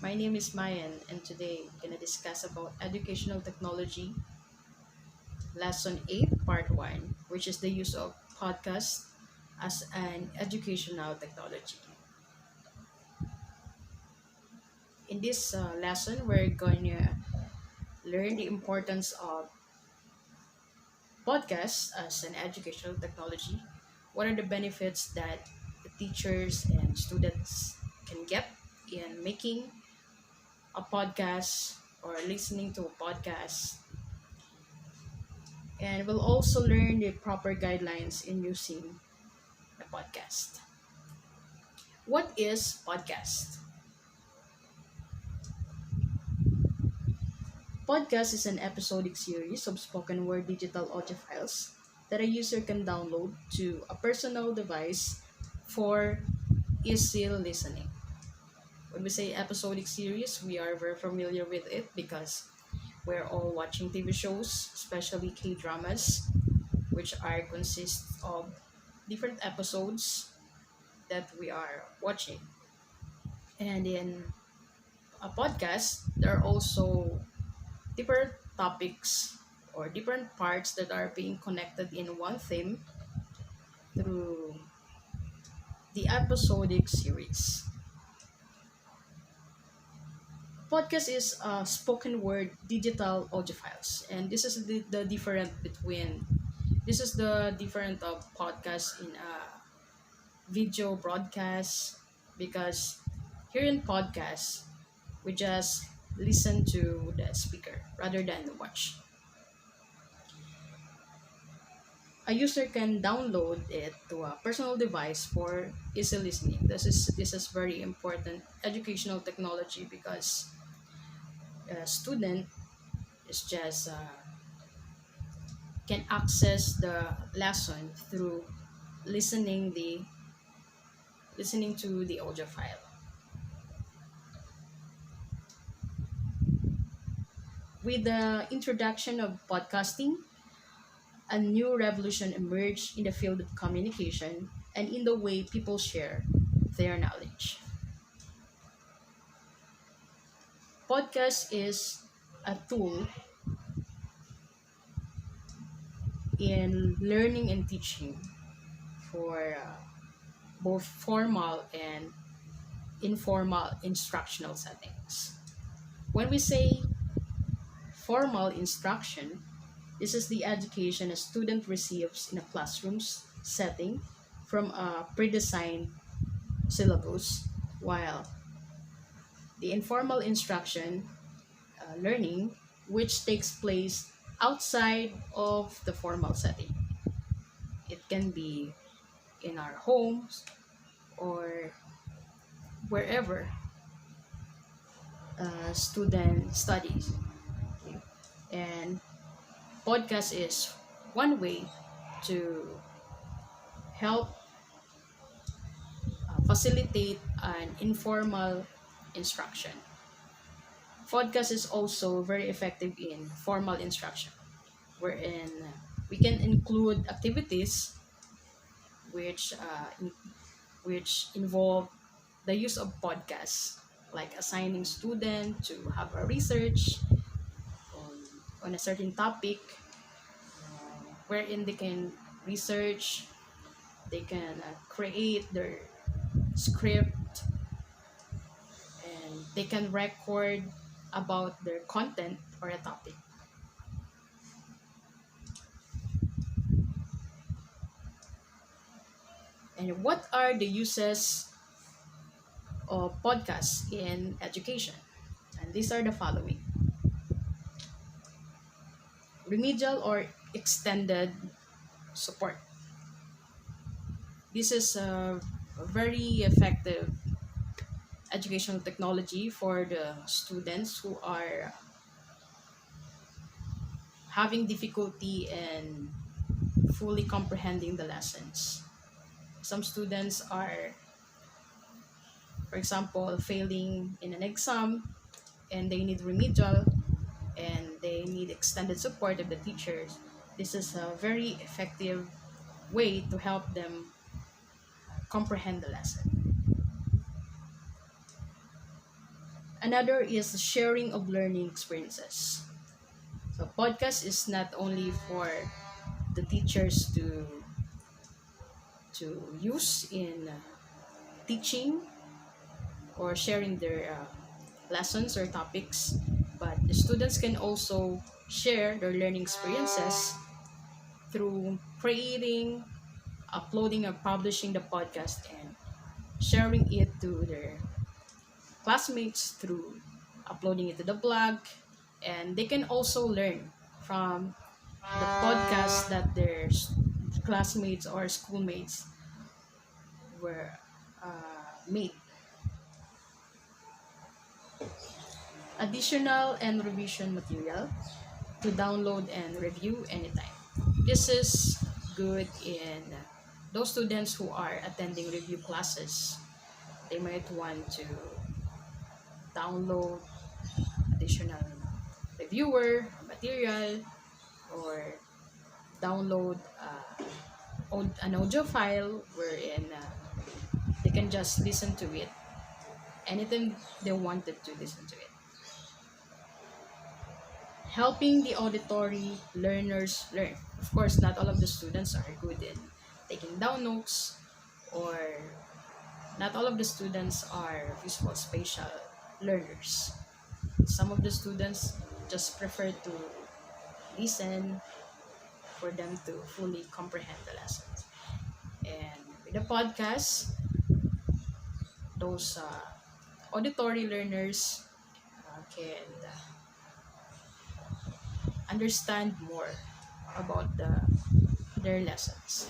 My name is Mayan, and today we're gonna discuss about educational technology, lesson 8, part 1, which is the use of podcast as an educational technology. In this lesson, we're going to learn the importance of podcasts as an educational technology. What are the benefits that the teachers and students can get in making a podcast or listening to a podcast, and we'll also learn the proper guidelines in using the podcast. What is podcast? Podcast is an episodic series of spoken word digital audio files that a user can download to a personal device for easy listening. When we say episodic series, we are very familiar with it because we're all watching TV shows, especially K dramas, which are consist of different episodes that we are watching. And in a podcast, there are also different topics or different parts that are being connected in one theme through the episodic series. Podcast is spoken word digital audio files, and this is the different between this is the different of podcast in a video broadcast, because here in podcast we just listen to the speaker rather than watch. A user can download it to a personal device for easy listening. This is very important educational technology because a student is just can access the lesson through listening the listening to the audio file. With the introduction of podcasting, a new revolution emerged in the field of communication and in the way people share their knowledge. Podcast is a tool in learning and teaching for both formal and informal instructional settings. When we say formal instruction, this is the education a student receives in a classroom setting from a pre-designed syllabus, while the informal instruction learning, which takes place outside of the formal setting. It can be in our homes or wherever a student studies. And podcast is one way to help facilitate an informal instruction. Podcast is also very effective in formal instruction, wherein we can include activities which which involve the use of podcasts, like assigning student to have a research on, on a certain topic, wherein they can research, they can create their script, and they can record about their content or a topic. And what are the uses of podcasts in education? And these are the following: remedial or extended support. This is a very effective educational technology for the students who are having difficulty in fully comprehending the lessons. Some students are, for example, failing in an exam and they need remedial and they need extended support of the teachers. This is a very effective way to help them comprehend the lesson. Another is the sharing of learning experiences. So podcast is not only for the teachers to use in teaching or sharing their lessons or topics, but the students can also share their learning experiences through creating, uploading, or publishing the podcast and sharing it to their classmates through uploading it to the blog. And they can also learn from the podcast that their classmates or schoolmates were made. Additional and revision material to download and review anytime. This is good in those students who are attending review classes. They might want to download additional reviewer material or download an audio file wherein they can just listen to it anytime they wanted to listen to it. Helping the auditory learners learn. Of course, not all of the students are good in taking down notes, or not all of the students are visual spatial learners. Some of the students just prefer to listen for them to fully comprehend the lessons. And with the podcast, those auditory learners can understand more about their lessons.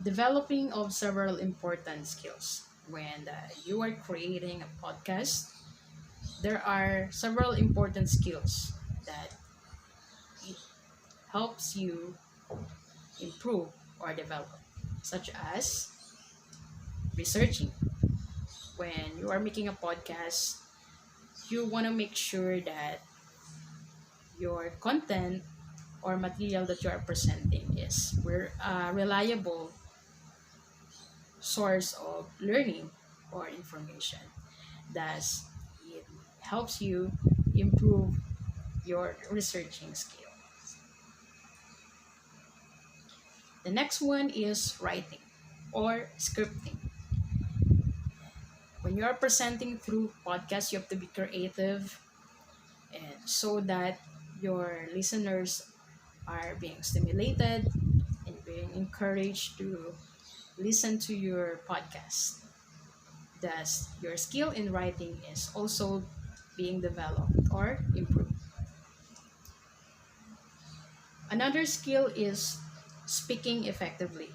Developing of several important skills. When you are creating a podcast, there are several important skills that it helps you improve or develop, such as researching. When you are making a podcast, you want to make sure that your content or material that you are presenting is a reliable source of learning or information. Thus, it helps you improve your researching skill. The next one is writing or scripting. When you are presenting through podcast, you have to be creative, and so that your listeners are being stimulated and being encouraged to listen to your podcast. Thus, your skill in writing is also being developed or improved. Another skill is speaking effectively.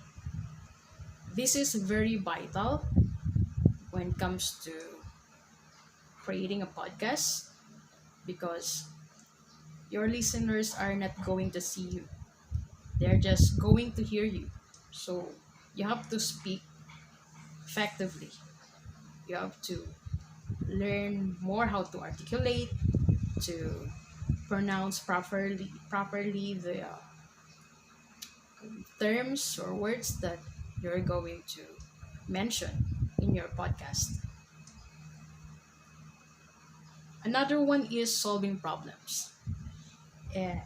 This is very vital when it comes to creating a podcast, because your listeners are not going to see you. They're just going to hear you. So you have to speak effectively. You have to learn more how to articulate, to pronounce properly the terms or words that you're going to mention in your podcast. Another one is solving problems. And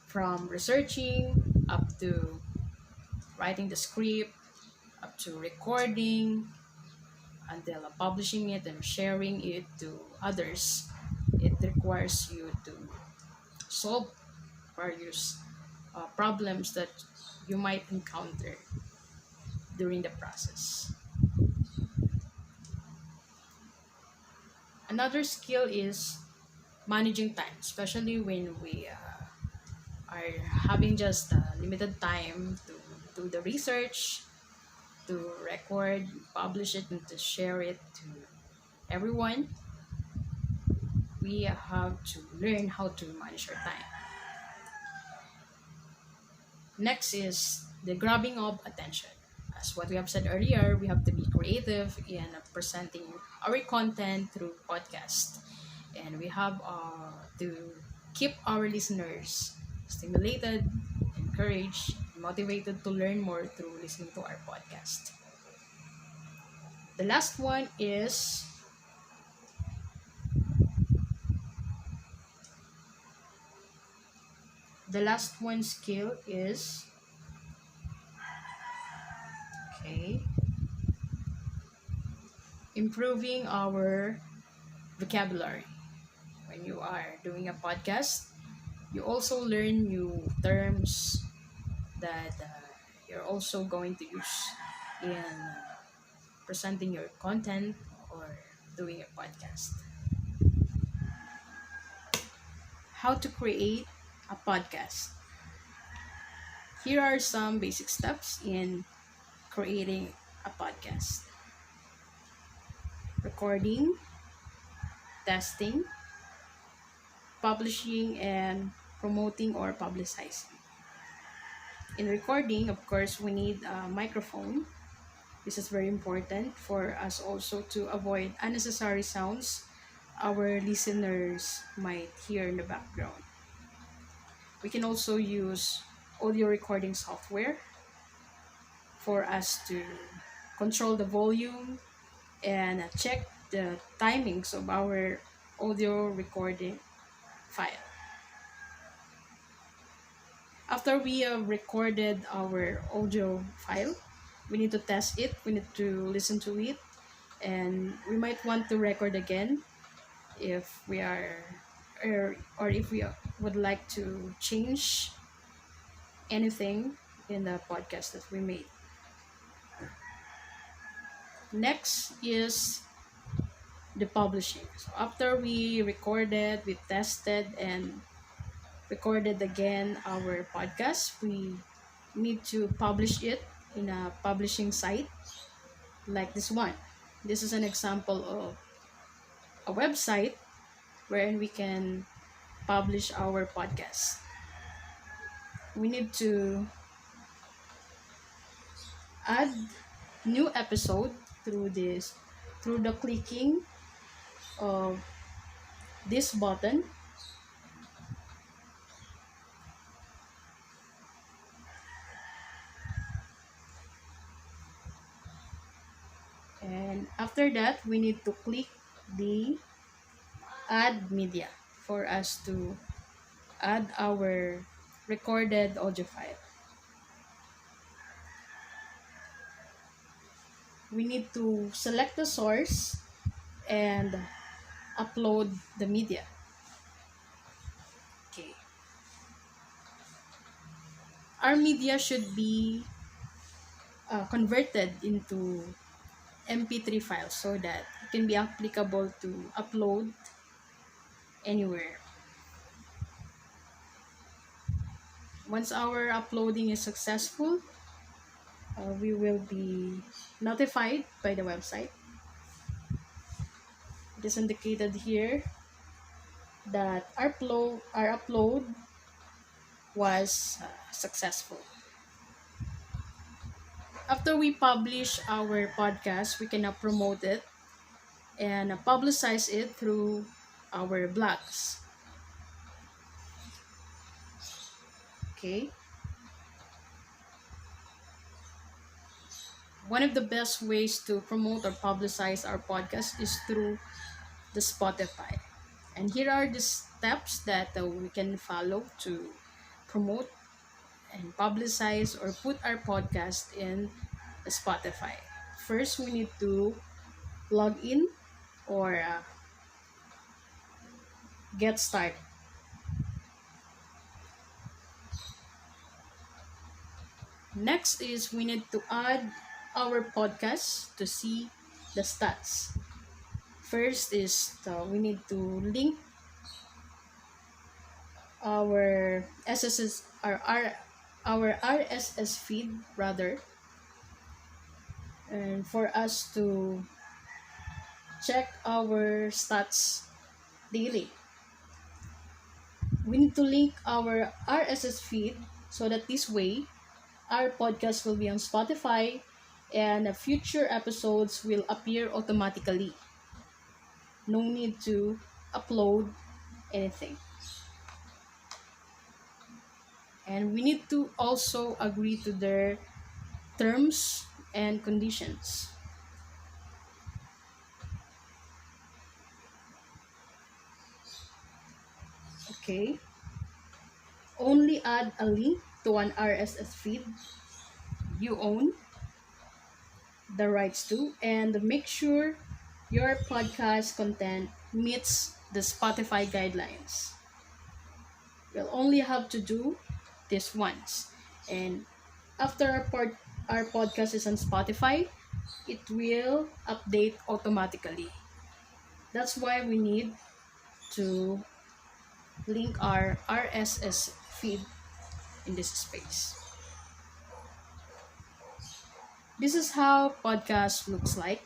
from researching up to writing the script, up to recording, until publishing it and sharing it to others, it requires you to solve various problems that you might encounter during the process. Another skill is managing time, especially when we are having just limited time to do the research, to record, publish it, and to share it to everyone. We have to learn how to manage our time. Next is the grabbing of attention. As what we have said earlier, we have to be creative in presenting our content through podcast. And we have to keep our listeners stimulated, encouraged, motivated to learn more through listening to our podcast. The last one is The last one skill is, okay, improving our vocabulary. When you are doing a podcast, you also learn new terms that you're also going to use in presenting your content or doing a podcast. How to create a podcast. Here are some basic steps in creating a podcast: recording, testing, publishing, and promoting or publicizing. In recording, of course, we need a microphone. This is very important for us also to avoid unnecessary sounds our listeners might hear in the background. We can also use audio recording software for us to control the volume and check the timings of our audio recording file. After we have recorded our audio file, we need to test it, we need to listen to it, and we might want to record again if we are or if we would like to change anything in the podcast that we made. Next is the publishing. So after we recorded, we tested and recorded again our podcast, we need to publish it in a publishing site like this one. This is an example of a website wherein we can publish our podcast. We need to add new episode through the clicking of this button, and after that we need to click the add media for us to add our recorded audio file. We need to select the source and upload the media. Okay. Our media should be converted into MP3 files so that it can be applicable to upload anywhere. Once our uploading is successful, we will be notified by the website. It is indicated here that our upload was successful. After we publish our podcast, we can now promote it and publicize it through our blogs. Okay. One of the best ways to promote or publicize our podcast is through the Spotify. And here are the steps that we can follow to promote and publicize or put our podcast in Spotify. First, we need to log in or get started. Next is we need to add our podcast to see the stats. First is we need to link our SSS our RSS feed rather, and for us to check our stats daily. We need to link our RSS feed so that this way our podcast will be on Spotify and future episodes will appear automatically. No need to upload anything. And we need to also agree to their terms and conditions. Okay. only add a link to an RSS feed you own the rights to, and make sure your podcast content meets the Spotify guidelines. You'll only have to do this once. And after our podcast is on Spotify, it will update automatically. That's why we need to link our RSS feed in this space. This is how podcast looks like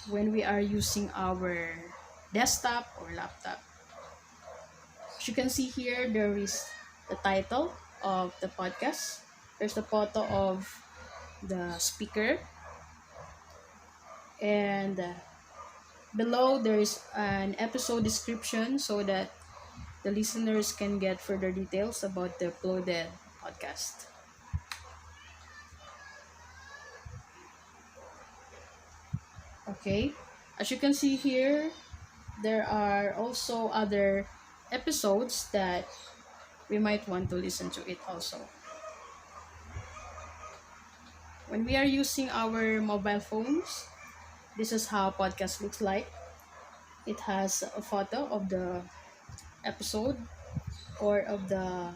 when we are using our desktop or laptop. As you can see here, there is the title of the podcast. There's the photo of the speaker, and below there is an episode description so that the listeners can get further details about the uploaded podcast. Okay, as you can see here, there are also other episodes that we might want to listen to it also. When we are using our mobile phones, this is how podcast looks like. It has a photo of the episode or of the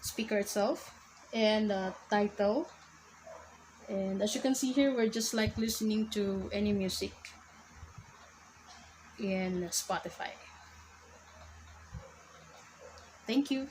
speaker itself and the title. And as you can see here, we're just like listening to any music in Spotify. Thank you.